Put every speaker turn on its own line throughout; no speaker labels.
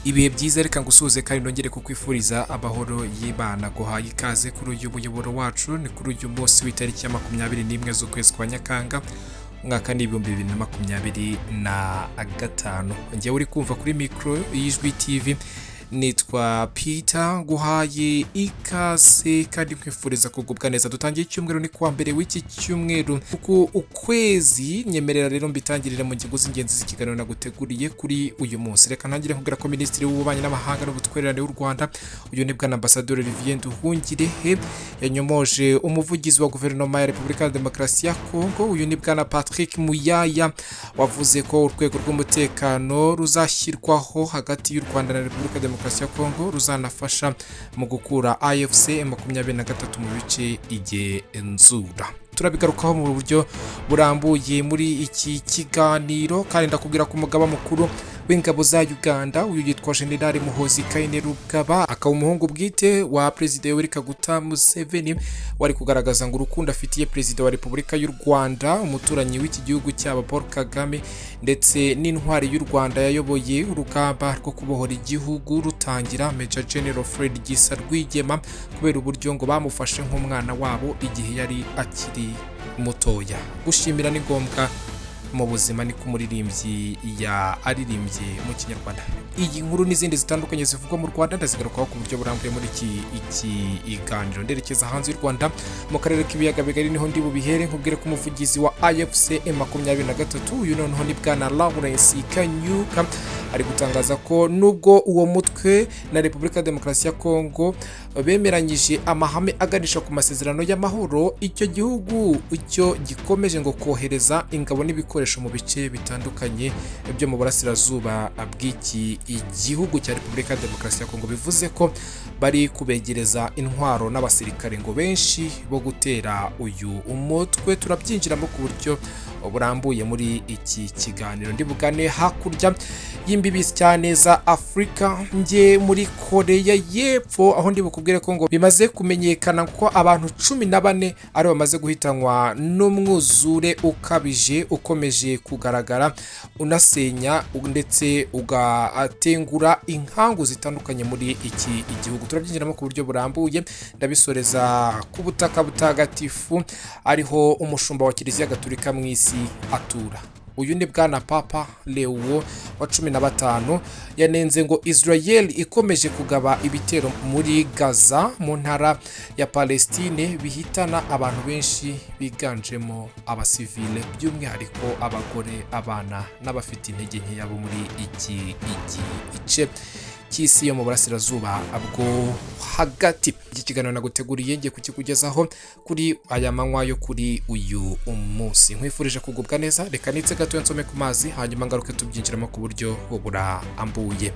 ibihe byiza reka ngusuze kandi nongere kukwifuriza amahoro y'Imana guhaye ikaze kuri uyu muyoboro wacu ni kuri uyu munsi w'itariki ya 21 z'ukwezi kwa Nyakanga umwaka ni 2025 njye uri kumva kuri micro y'Ijwi TV nitwa Peter guhaye ikaze kandi kwifuriza kugubwa neza. Dutangiye icyumweru ni kwa mbere w'iki cyumweru kuko ukwezi nyemerera rero mbitangirira mu ngingo z'ingenzi z'ikiganiro naguteguriye kuri uyu munsi. Reka ntangire nkubwira ko Minisitiri w'Ububanyi n'Amahanga n'Ubutwererane w'u Rwanda uyu ni bwana Ambasaderi Nduhungirehe yanyomoje umuvugizi wa guverinoma ya Repubulika ya Demokarasi ya Kongo uyu ni bwana Patrick Muyaya wavuze ko urwego rw'umutekano ruzashyirwaho hagati y'u Rwanda na Repubulika ya Demokarasi ya Kongo ruzanafasha mu gukura AFC M23 mu bice igenzura. Turabigarukaho mu buryo burambuye muri iki kiganiro kandi ndakubwira ko umugaba mukuru w'ingabo za Uganda uyu yitwa General Muhozi Kainerugaba akaba umuhungu bwite wa Perezida Yoweri Kaguta Museveni wari kugaragaza ngo urukundo afitiye Perezida wa Repubulika y'u Rwanda umuturanyi w'iki gihugu cyaba Paul Kagame ndetse n'intwari y'u Rwanda yayoboye urugamba rwo kubohora igihugu rutangira Major General Fred Gisa Rwigema kubera uburyo ngo bamufashe nk'umwana wabo igihe yari akiri mutoya. Gushimira ni ngombwa mu buzima ni kumuririmbyi aririmbye mu Kinyarwanda. Iyi nkuru n'izindi zitandukanye zivugwa mu Rwanda ndazigarukaho ku buryo burambuye muri iki iganiro. Nderekeza hanze y'u Rwanda mu karere k'ibiyaga bigari niho ndi bubihere nkubwire ko umuvugizi wa AFC M23 uyu noneho ni bwana Lawrence Kanyuka ari gutangaza ko nubwo uwo mutwe na Repubulika ya Demokarasi ya Kongo bemeranyije amahame aganisha ku masezerano y'amahoro icyo gihugu icyo gikomeje ngo kohereza ingabo n'ibikoresho mu bice bitandukanye byo mu burasirazuba bw'iki igihugu cya Repubulika ya Demokarasi ya Kongo bivuze ko bari kubegereza intwaro n'abasirikare ngo benshi bo gutera uyu umutwe. Turabyinjiramo ku buryo burambuye muri iki kiganiro. Ndibugane hakurya y'imbibi cyane za Afrika nge muri Korea y'Epfo aho ndibukubwire ko ngo bimaze kumenyekana ko abantu 14 ari bamaze guhitanwa n'umwuzure ukabije ukomeje kugaragara unasenya ndetse ugatengura inkangu zitandukanye muri iki igihugu. Turabyinjiramo ku buryo burambuye ndabisoreza ku butaka butagatifu ariho umushumba wa Kiliziya Gatolika mu isi atura. Uyu ni bwana Papa Leo wa 15 yanenze ngo Israel ikomeje kugaba ibitero muri Gaza mu ntara ya Palestine bihitana abantu benshi biganjemo abasivile by'umwihariko abagore abana n'abafite intege nke yabo muri iki ice cy'isi yo mu burasirazuba bwo hagati. Iki kiganiro naguteguriye ngiye kukikugezaho kuri aya manywa yo kuri uyu umunsi. Nkwifurije kugubwa neza, reka nitse gato nsome ku mazi hanyuma ngaruke tubyinjiramo ku buryo burambuye.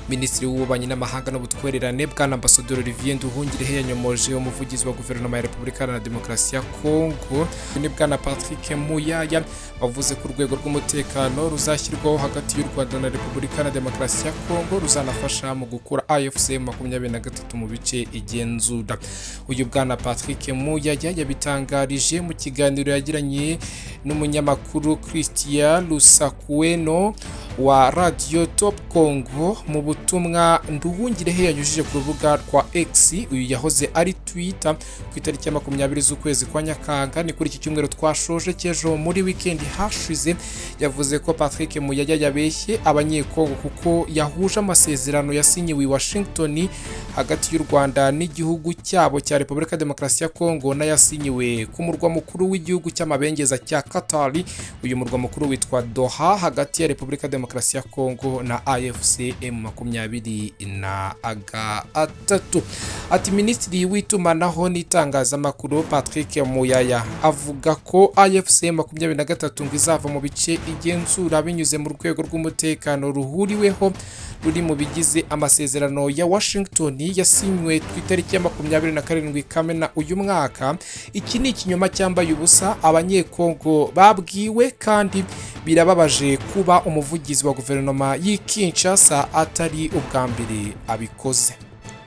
Minisitiri w'Ububanyi n'Amahanga n'Ubutwererane bwana Ambasaderi Nduhungirehe yanyomoje umuvugizi wa guverinoma ya Repubulika ya Demokarasi ya Kongo ni bwana Patrick Muyaya wavuze ko urwego rw'umutekano ruzashyirwaho hagati y'u Rwanda na Repubulika ya Demokarasi ya Kongo ruzanafasha mu gukura AFC 23 mu bice igenzura. Uyu bwana Patrick Muyaya yabitangarije mu kiganiro yagiranye n'umunyamakuru Christian Lusakweno wa Radio Top Congo mu butumwa Nduhungirehe yanyujije ku rubuga rwa X uyu yahoze ari Twitter ku itariki ya 20 z'ukwezi kwa Nyakanga ni kuri iki cyumweru twashoje cyejo muri weekend hashize. Yavuze ko Patrick Muyaya yabeshye abanyekongo kuko yahuje amasezerano yasinyiwe i Washington hagati y'u Rwanda n'igihugu cyabo cya Repubulika ya Demokarasi ya Kongo n'ayasinyiwe ku murwa mukuru w'igihugu cy'amabengeza cya Qatar. Uyu murwa mukuru witwa Doha hagati ya Repubulika ya Demokarasi ya Kongo na AFC M23. Ati Minisitiri w'itumanaho n'itangazamakuru Patrick Muyaya avuga ko AFC M23 ngo izava mu bice igenzura binyuze mu rwego rw'umutekano ruhuriweho ruri mu bigize amasezerano ya Washington yasinywe ku itariki ya 27 Kamena uyu mwaka. Iki ni ikinyoma cyambaye ubusa abanyekongo babwiwe, kandi birababaje kuba umuvugizi wa guverinoma y'Kinshasa atari ubwa mbere abikoze.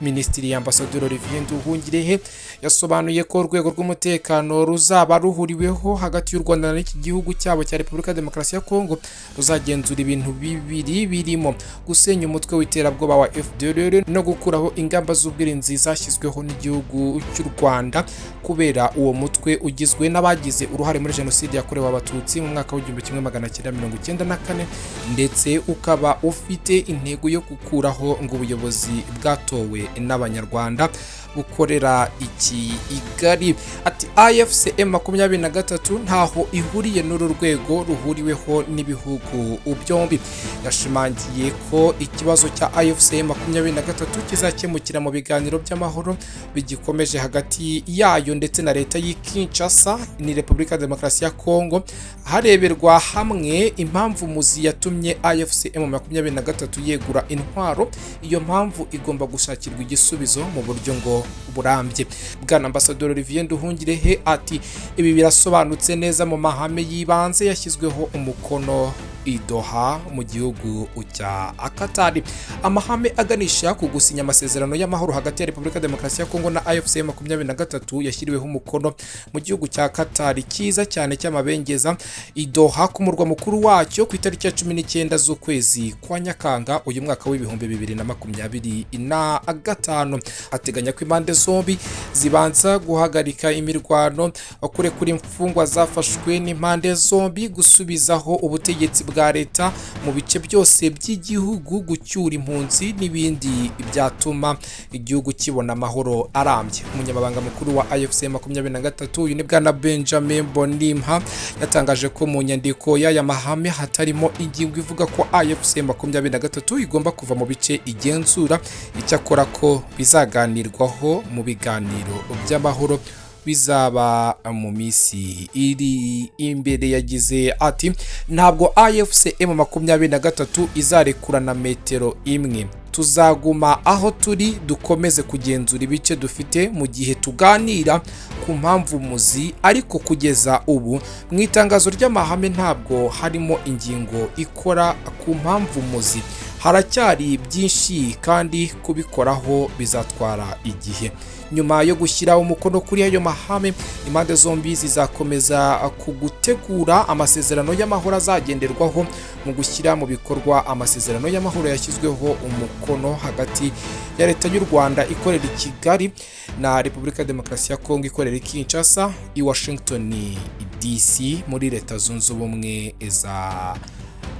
Minisitiri Ambassadeur Olivier Nduhungirehe yasobanuye ko urwego rw'umutekano ruzaba ruhuriweho hagati y'u Rwanda n'iki gihugu cyabo cya Repubulika Demokarasi ya Kongo ruzagenzura ibintu bibiri birimo gusenya umutwe w'iterabwoba wa FDLR no gukuraho ingamba z'ubwirinzi zashyizweho n'igihugu cy'u Rwanda kubera uwo mutwe ugizwe n'abagize uruhare muri jenoside yakorewe abatutsi mu mwaka w'1994 ndetse ukaba ufite intego yo gukuraho ngo ubuyobozi bwatowe n'abanyarwanda gukorera iki igari. Ati AFC M23 ntaho ihuriye n'uru rwego ruhuriweho n'ibihugu byombi. Yashimangiye ko ikibazo cya AFC M23 kizakemukira mu biganiro by'amahoro bigikomeje hagati yayo ndetse na leta y'Kinshasa ni Repubulika Demokarasi ya Kongo, hareberwa hamwe impamvu muzi yatumye AFC M23 yegura intwaro. Iyo mpamvu igomba gushakirwa igisubizo mu buryo ngo burambye. Bwana Ambassadeur Olivier Nduhungirehe ati ibi birasobanutse neza mu mahame yibanze yashyizweho umukono i Doha mu gihugu cya Qatar. Amahame aganisha ku gusinya amasezerano y'amahoro hagati ya Repubulika Demokarasi ya Kongo na AFC M23 yashyiriweho umukono mu gihugu cya Qatar kiza cyane cy'amabengeza i Doha ku murwa mukuru wacyo ku itariki ya 19 z'ukwezi kwa Nyakanga uyu mwaka w'2025. Ateganya ko impande zombi zibanza guhagarika imirwano, kurekura imfungwa zafashwe n'impande zombi, gusubizaho ubutegetsi bwa leta mu bice byose by'igihugu, gucyura impunzi n'ibindi byatuma igihugu kibona amahoro arambye. Umunyamabanga mukuru wa AFC M23 uyu ni Bwana Benjamin Bonimha yatangaje ko mu nyandiko y'aya mahame hatarimo ingingo ivuga ko AFC M23 igomba kuva mu bice igenzura, icyakora ko bizaganirwaho mu biganiro by'amahoro bizaba mu misi iri imbere. Yagize ati ntabwo AFC M23 izarekurana metero imwe, tuzaguma aho turi dukomeze kugenzura ibice dufite mu gihe tuganira ku mpamvu muzi, ariko kugeza ubu mu itangazo ry'amahame ntabwo harimo ingingo ikora ku mpamvu muzi. Haracyari byinshi kandi kubikoraho bizatwara igihe. Nyuma yo gushyira umukono kuri ayo mahame, impande zombi zizakomeza kugutegura amasezerano y'amahoro azagenderwaho mu gushyira mu bikorwa amasezerano y'amahoro yashyizweho umukono hagati ya leta y'u Rwanda ikorera i Kigali na Repubulika Demokarasi ya Kongo ikorera i Kinshasa i Washington DC muri Leta Zunze Ubumwe za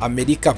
Amerika.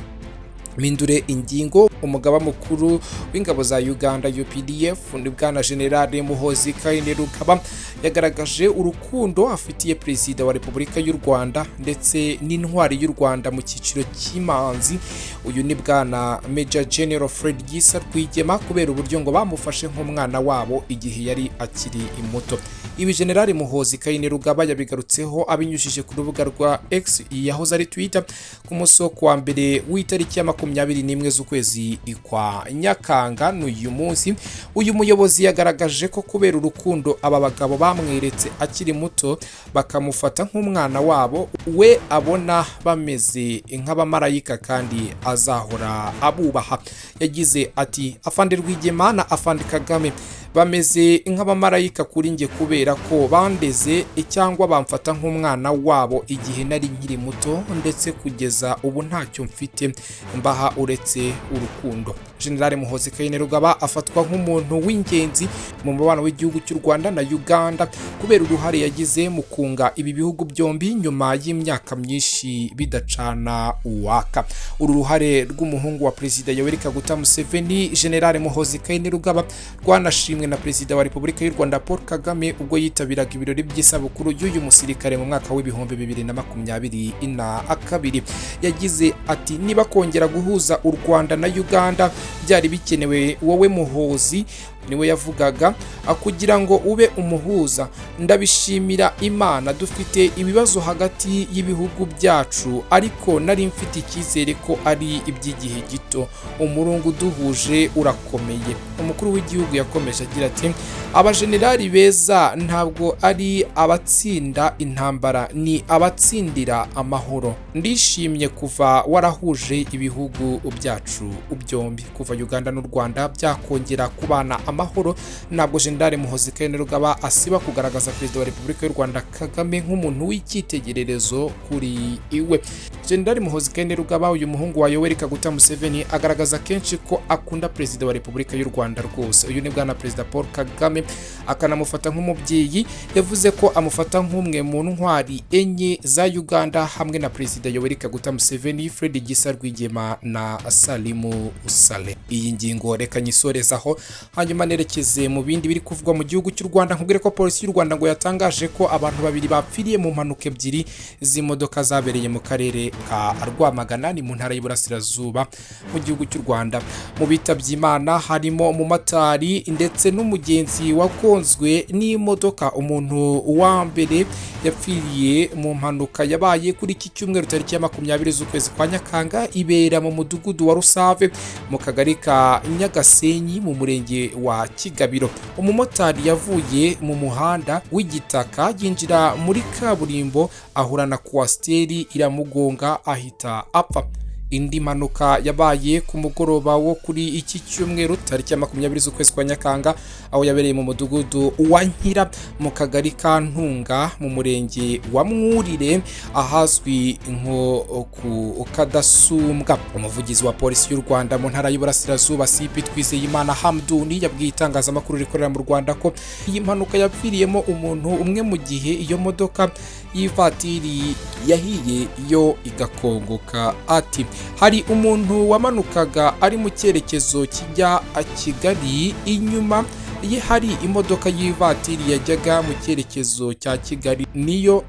Mindure ingingo umugaba mukuru w'ingabo za Uganda UPDF ni Bwana General Muhozi Kainerugaba yagaragaje urukundo afitiye Perezida wa Repubulika y'u Rwanda ndetse n'intwari y'u Rwanda mu cyiciro cy'imanzi. Uyu ni Bwana Major General Fardc Rwigema kubera uburyo ngo bamufashe nk'umwana wabo igihe yari akiri muto. Ibi General Muhozi Kainerugaba yabigarutseho abinyujije ku rubuga rwa X yahoze ari Twitter ku munsi wo kuwa mbere w'itariki ya 21 z'ukwezi kwa Nyakanga n'uyu munsi. Uyu muyobozi yagaragaje ko kubera urukundo aba bagabo bamweretse akiri muto bakamufata nk'umwana wabo, we abona bameze nk'abamarayika kandi azahora abubaha. Yagize ati Afande Rwigema na Afande Kagame bameze nk'abamarayika kuri nge kubera ko bandeze cyangwa bamfata nk'umwana wabo igihe nari nkiri muto, ndetse kugeza ubu ntacyo mfite mbaha uretse urukundo. General Muhozi Kainerugaba afatwa nk'umuntu w'ingenzi mu mubano w'igihugu cy'u Rwanda na Uganda kubera uruhare yagize mu kunga ibi bihugu byombi nyuma y'imyaka myinshi bidacana uwaka. Uru ruhare rw'umuhungu wa Perezida Yoweri Kaguta Museveni, General Muhozi Kainerugaba, rwanashimwe na Perezida wa Repubulika y'u Rwanda Paul Kagame ubwo yitabiraga ibirori by'isabukuru y'uyu musirikare mu mwaka w'2022. Yagize ati niba kongera guhuza u Rwanda na Uganda byari bikenewe, wowe Muhozi niwe yavugaga kugira ngo ube umuhuza ndabishimira Imana dufite ibibazo hagati y'ibihugu byacu ariko nari mfite icyizere ko ari iby'igihe gito umurungu duhuje urakomeye. Umukuru w'igihugu yakomeje agira ati abajenerali beza ntabwo ari abatsinda intambara ni abatsindira amahoro. Ndishimye kuva warahuje ibihugu byacu byombi kuva Uganda n'u Rwanda byakongera kubana amahoro. Ntabwo Jenerali Muhoozi Kainerugaba asiba kugaragaza Perezida wa Repubulika y'u Rwanda Kagame nk'umuntu w'icyitegererezo kuri iwe. Jenerali Muhoozi Kainerugaba uyu muhungu wa Yoweri Kaguta Museveni agaragaza kenshi ko akunda Perezida wa Repubulika y'u Rwanda rwose. Uyu ni bwana Perezida Paul Kagame akanamufata nk'umubyeyi. Yavuze ko amufata nk'umwe mu ntwari enye za Uganda hamwe na Perezida Yoweri Kaguta Museveni, Fred Gisa Rwigema na Salimu Saleh. Iyi ngingo reka nyisorezaho hanyuma nerekeze mu bindi biri kuvugwa mu gihugu cy'u Rwanda. Nkubwire ko polisi y'u Rwanda ngo yatangaje ko abantu babiri bapfiriye mu mpanuka ebyiri z'imodoka zabereye mu karere ka Rwamagana ni mu ntara y'Iburasirazuba mu gihugu cy'u Rwanda. Mu bitabye Imana harimo umumotari ndetse n'umugenzi wagonzwe n'imodoka. Umuntu wa mbere yapfiriye mu mpanuka yabaye kuri iki cyumweru tariki ya 20 z'ukwezi kwa Nyakanga ibera mu mudugudu wa Rusave mu kagari ka Nyagasenyi mu murenge wa Kigabiro. Umumotari yavuye mu muhanda w'igitaka yinjira muri kaburimbo ahura na kwasteri iramugonga ahita apfa. Indi mpanuka yabaye ku mugoroba wo kuri iki cyumweru tariki ya 20 z'ukwezi kwa Nyakanga aho yabereye mu mudugudu wa Nkira mu kagari ka Ntunga mu murenge wa Mwurire ahazwi nko ku Kadasumbwa. Umuvugizi wa polisi y'u Rwanda mu ntara y'Iburasirazuba CP Twizeyimana Hamduni yabwiye itangazamakuru rikorera mu Rwanda ko iyi mpanuka yapfiriyemo umuntu umwe mu gihe iyo modoka y'ivatiri yahiye yo igakongoka. Ati hari umuntu wamanukaga ari mu cyerekezo kijya Kigali, inyuma ye hari imodoka y'ivatiri yajyaga mu cyerekezo cya Kigali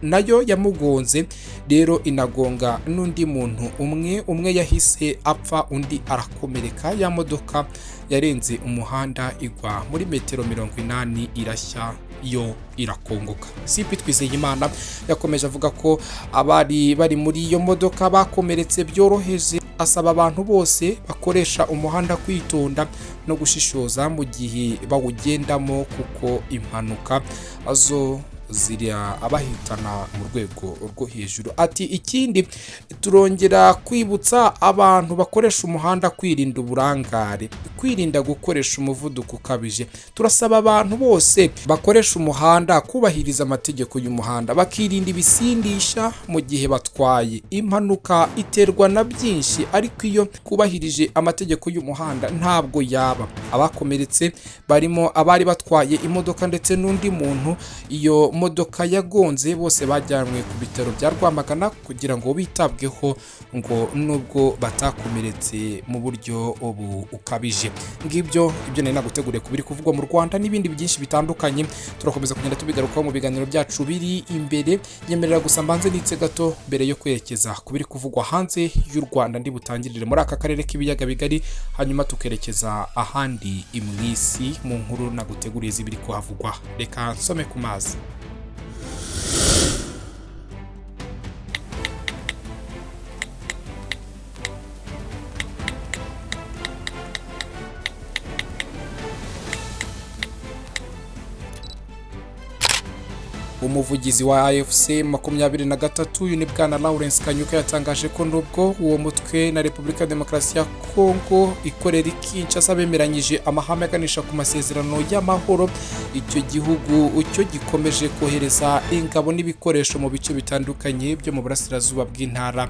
nayo yamugonze rero inagonga n'undi muntu umwe yahise apfa undi arakomereka. Ya modoka yarenze umuhanda igwa muri metero 80 irashya yo irakongoka. CP Twizeyimana yakomeje avuga ko abari bari muri iyo modoka bakomeretse byoroheje. Asaba abantu bose bakoresha umuhanda kwitonda no gushishoza mu gihe bawugendamo kuko impanuka azo ziriya abahitana mu rwego rwo hejuru. Ati ikindi turongera kwibutsa abantu bakoresha umuhanda kwirinda uburangare, kwirinda gukoresha umuvuduko ukabije. Turasaba abantu bose bakoresha umuhanda kubahiriza amategeko y'umuhanda bakirinda ibisindisha mu gihe batwaye. Impanuka iterwa na byinshi ariko iyo kubahirije amategeko y'umuhanda ntabwo yaba. Abakomeretse barimo abari batwaye imodoka ndetse n'undi muntu iyo modoka yagonze bose bajyanwe ku bitaro bya Rwamagana kugira ngo bitabweho ngo nubwo batakomeretse mu buryo ukabije. Ngibyo ibyo nari naguteguriye kubiri kuvugwa mu Rwanda n'ibindi byinshi bitandukanye. Turakomeza kugenda tubigarukaho mu biganiro byacu biri imbere. Nyemerera gusa mbanze nitse gato mbere yo kwerekeza kubiri kuvugwa hanze y'u Rwanda ndi butangirire muri aka karere k'ibiyaga bigari hanyuma tukerekeza ahandi imwisi mu nkuru naguteguriye zibiri kuhavugwa. Reka nsome ku mazi. Umuvugizi wa AFC 23 uyu ni bwana Lawrence Kanyuka yatangaje ko nubwo uwo mutwe na Repubulika Demokarasi ya Kongo ikorera Kinshasa bemeranyije amahame aganisha ku masezerano y'amahoro, icyo gihugu cyo gikomeje kohereza ingabo n'ibikoresho mu bice bitandukanye byo mu burasirazuba bw'intara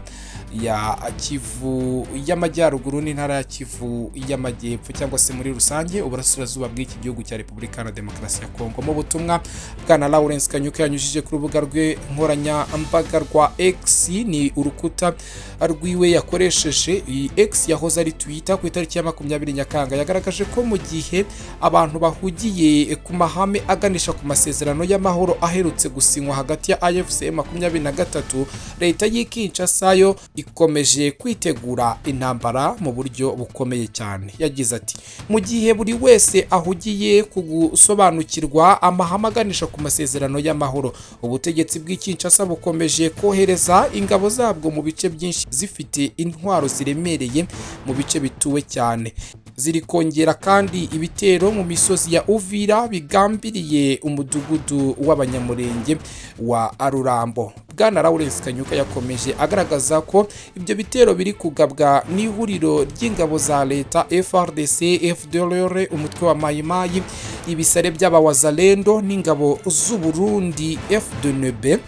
ya Kivu y'Amajyaruguru n'intara ya Kivu y'Amajyepfo cyangwa se muri rusange uburasirazuba bw'iki gihugu cya Repubulika Demokarasi ya Kongo. Mu butumwa bwana Lawrence Kanyuka Kanyuka yanyujije ku rubuga rwe nkoranyambaga rwa X, ni urukuta rwiwe yakoresheje. Iyi X yahoze ari Twitter ku itariki ya 20 Nyakanga, yagaragaje ko mu gihe abantu bahugiye ku mahame aganisha ku masezerano y'amahoro aherutse gusinywa hagati ya AFC M23, leta y'Kinshasa yo ikomeje kwitegura intambara mu buryo bukomeye cyane. Yagize ati mu gihe buri wese ahugiye kugusobanukirwa amahame aganisha ku masezerano y'amahoro, ubutegetsi bw'Kinshasa bukomeje kohereza ingabo zabwo mu bice byinshi zifite intwaro ziremereye mu bice bituwe cyane. Ziri kongera kandi ibitero mu misozi ya Uvira bigambiriye umudugudu w'abanyamurenge wa Rurambo. Bwana Lawrence Kanyuka yakomeje agaragaza ko ibyo bitero biri kugabwa n'ihuriro ry'ingabo za leta Fardc, FDLR, umutwe wa Mahame, ibisare by'abawazalendo n'ingabo z'u Burundi FDNB.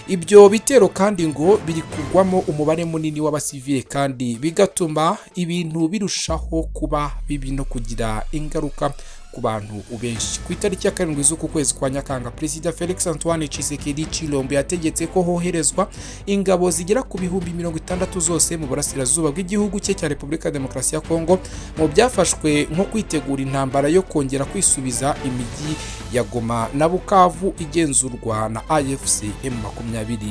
Ibyo bitero kandi ngo biri kugwamo umubare munini w'abasivile kandi bigatuma ibintu birushaho kuba bibi no kugira ingaruka ku bantu ubenshi. Ku itariki ya 7 z'uku kwezi kwa Nyakanga, Perezida Felix Antoine Tshisekedi Tshilombo yategetse ko hoherezwa ingabo zigera ku bihumbi 60 zose mu burasirazuba bw'igihugu cye cya Repubulika Demokarasi ya Kongo, mu byafashwe nko kwitegura intambara yo kongera kwisubiza imijyi ya Goma na Bukavu igenzurwa na AFC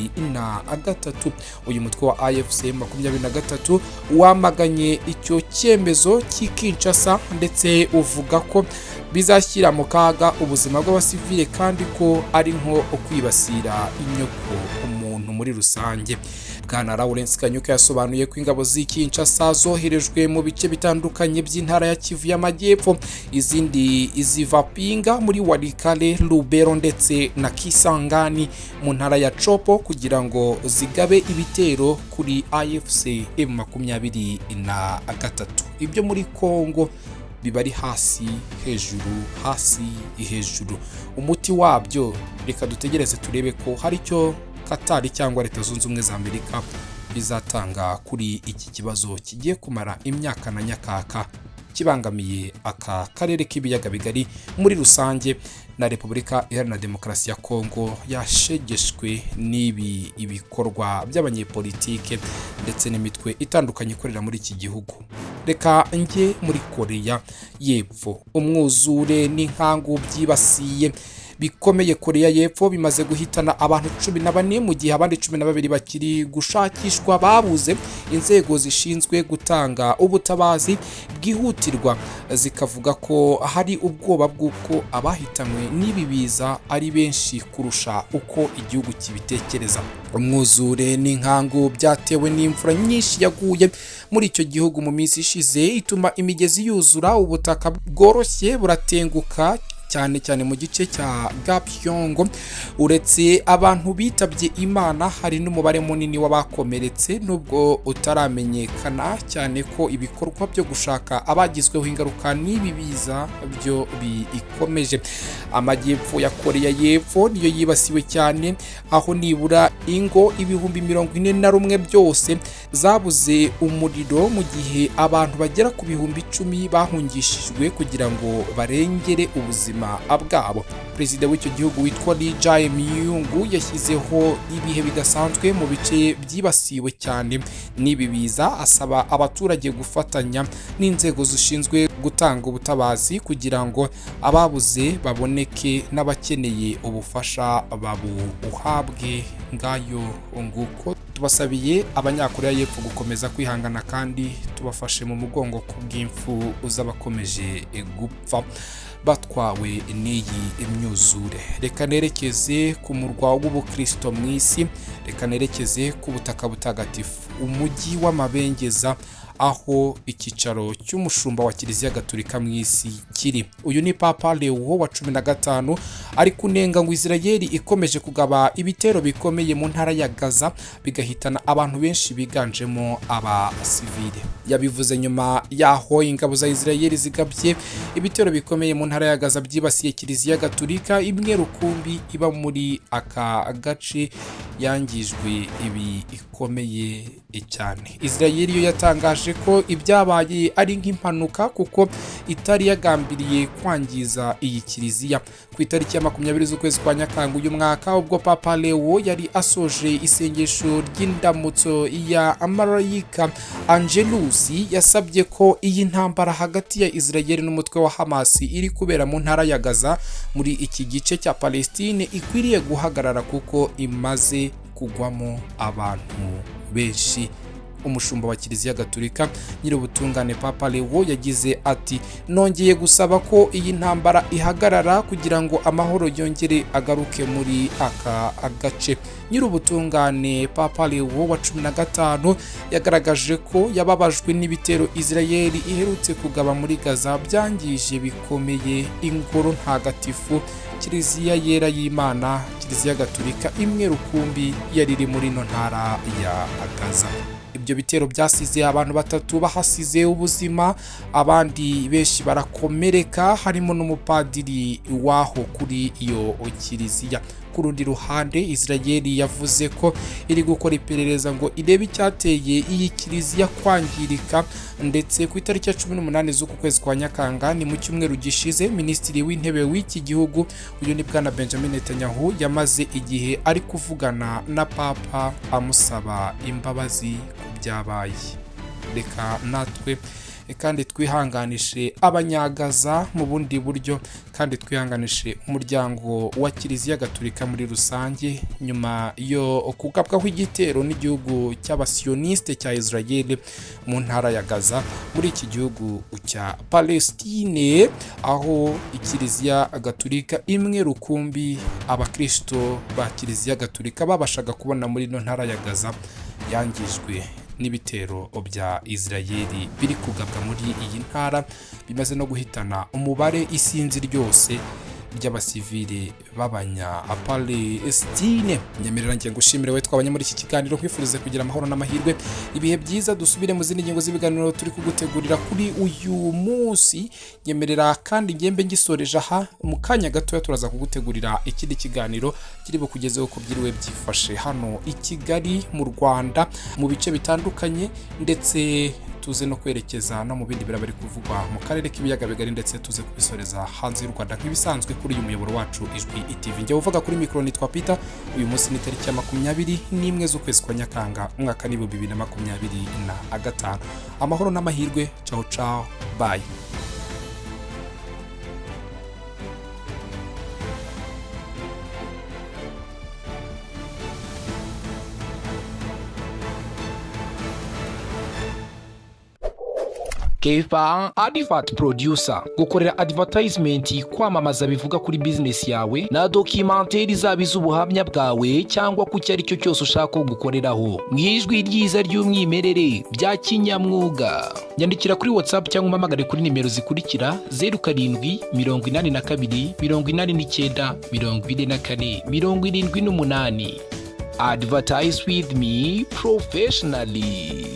M23. Uyu mutwe wa AFC M23 wamaganye icyo cyemezo cy'Kinshasa ndetse uvuga ko bizashyira mu kaga ubuzima bw'abasivile kandi ko ari nko kwibasira inyoko umuntu muri rusange. Bwana Lawrence Kanyuka yasobanuye ko ingabo z'Kinshasa zoherejwe mu bice bitandukanye by'intara ya Kivu y'Amajyepfo, izindi iziva Pinga muri Walikale, Lubero ndetse na Kisangani mu ntara ya Chopo kugira ngo zigabe ibitero kuri AFC M23. Ibyo muri Kongo bibari hasi hejuru, hasi hejuru. Umuti wabyo reka dutegereze turebe ko hari cyo Katari cyangwa Leta Zunze Ubumwe za Amerika bizatanga kuri iki kibazo kigiye kumara imyaka na nyakaka kibangamiye aka karere k'ibiyaga bigari muri rusange, na Repubulika Iharanira Demokarasi ya Kongo yashegeshwe n'ibi ibikorwa by'abanyepolitike ndetse n'imitwe itandukanye ikorera muri iki gihugu. Reka njye muri Korea y'Epfo. Umwuzure n'inkangu byibasiye bikomeye Korea y'Epfo bimaze guhitana abantu 14 mu gihe abandi 12 bakiri gushakishwa babuze. Inzego zishinzwe gutanga ubutabazi bwihutirwa zikavuga ko hari ubwoba bw'uko abahitanywe n'ibi biza ari benshi kurusha uko igihugu kibitekereza. Umwuzure n'inkangu byatewe n'imvura nyinshi yaguye muri icyo gihugu mu minsi ishize ituma imigezi yuzura, ubutaka bworoshye buratenguka cyane cyane mu gice cya Gapyongo. Uretse abantu bitabye Imana, hari n'umubare munini w'abakomeretse nubwo utaramenyekana cyane ko ibikorwa byo gushaka abagizweho ingaruka n'ibi biza byo bikomeje. Amajyepfo ya Korea y'Epfo niyo yibasiwe cyane, aho nibura ingo 41,000 byose zabuze umuriro mu gihe abantu bagera ku 10,000 bahungishijwe kugira ngo barengere ubuzima bwabo. Perezida w'icyo gihugu witwa Lee Jae-myung yashyizeho ibihe bidasanzwe mu bice byibasiwe cyane n'ibi biza, asaba abaturage gufatanya n'inzego zishinzwe gutanga ubutabazi kugira ngo ababuze baboneke n'abakeneye ubufasha babuhabwe. Ngayo nguko tubasabiye Abanyakorea y'Epfo gukomeza kwihangana kandi tubafashe mu mugongo ku bw'imfu z'abakomeje gupfa batwawe n'iyi imyuzure. Reka nerekeze ku murwa w'ubukristo mu isi, reka nerekeze ku butaka butagatifu, umujyi w'amabengeza, aho icyicaro cy'umushumba wa Kiliziya Gatolika mu isi kiri. Uyu ni Papa Leo wa 15 ari kunenga ngo Israel ikomeje kugaba ibitero bikomeye mu ntara ya Gaza bigahitana abantu benshi biganjemo abasivile. Yabivuze nyuma yaho ingabo za Israel zigabye ibitero bikomeye mu ntara ya Gaza byibasiye Kiliziya Gatolika imwe rukumbi iba muri aka gace yangijwe ibi ikomeye cyane. Israel yo yatangaje yagaragaje ko ibyabaye ari nk'impanuka kuko itari yagambiriye kwangiza iyi kiliziya. Ku itariki ya 20 z'ukwezi kwa Nyakanga uyu mwaka, ubwo Papa Leo yari asoje isengesho ry'indamutso ya Marayika Angelus, yasabye ko iyi ntambara hagati ya Israel n'umutwe wa Hamas iri kubera mu ntara ya Gaza muri iki gice cya Palestine ikwiriye guhagarara kuko imaze kugwamo abantu benshi. Umushumba wa Kiliziya Gatolika nyir'ubutungane Papa Leo yagize ati, nongeye gusaba ko iyi ntambara ihagarara kugira ngo amahoro yongere agaruke muri aka agace. Nyir'ubutungane Papa Leo wa 15 yagaragaje ko yababajwe n'ibitero Israel iherutse kugaba muri Gaza byangije bikomeye ingoro ntagatifu Kiliziya yera y'Imana, Kiliziya Gatolika imwe rukumbi yari iri muri no ntara ya Gaza. Ibyo bitero byasize abantu 3 bahasize ubuzima, abandi benshi barakomereka, harimo n'umupadiri waho kuri iyo kiliziya. Ku rundi ruhande, Israel yavuze ko iri gukora iperereza ngo irebe icyateye iyi kiliziya kwangirika, ndetse ku itariki ya 18 z'uku kwezi kwa Nyakanga, ni mu cyumweru gishize, Minisitiri w'Intebe w'iki gihugu uyu ni Bwana Benjamin Netanyahu yamaze igihe ari kuvugana na Papa amusaba imbabazi ku byabaye. Reka natwe kandi twihanganishe abanyagaza mu bundi buryo, kandi twihanganishe umuryango wa Kiliziya Gatolika muri rusange nyuma yo kugabwaho igitero n'igihugu cy'abasioniste cya Israel mu ntara ya Gaza muri iki gihugu cya Palestine, aho Kiliziya Gatolika imwe rukumbi abakristo ba Kiliziya Gatolika babashaga kubona muri no ntara ya Gaza yangijwe n'ibitero bya Israel biri kugabwa muri iyi ntara, bimaze no guhitana umubare isinzi ryose ry'abasivile b'abanya Palestine. Nyemerera ngiye gushimira we twabanye muri iki kiganiro, kwifurize kugira amahoro n'amahirwe, ibihe byiza, dusubire mu zindi ngingo z'ibiganiro turi kugutegurira kuri uyu munsi. Nyemerera kandi ngembe ngisoreje aha, mu kanya gato turaza kugutegurira ikindi kiganiro kiri bukugezeho ko byiriwe byifashe hano i Kigali mu Rwanda mu bice bitandukanye, ndetse tuze no kwerekeza no mu bindi birabari kuvugwa mu karere k'ibiyaga bigari, ndetse tuze kubisoreza hanze y'u Rwanda nk'ibisanzwe kuri uyu muyoboro wacu Ijwi TV. Njye uvuga kuri mikro nitwa Peter. Uyu munsi ni tariki ya 21 z'ukwezi kwa Nyakanga umwaka ni 2025. Amahoro n'amahirwe, ciao ciao, bye.
Kefa Advert Producer, gukorera advertisement, kwamamaza bivuga kuri business yawe na documentaire zabiza ubuhamya bwawe cyangwa ku cyari cyo cyose ushaka gukoreraho mu ijwi ryiza ry'umwimerere bya kinyamwuga. Nyandikira kuri WhatsApp cyangwa umpamagare kuri nimero zikurikira: 0782 89 24 78. Advertise with me professionally.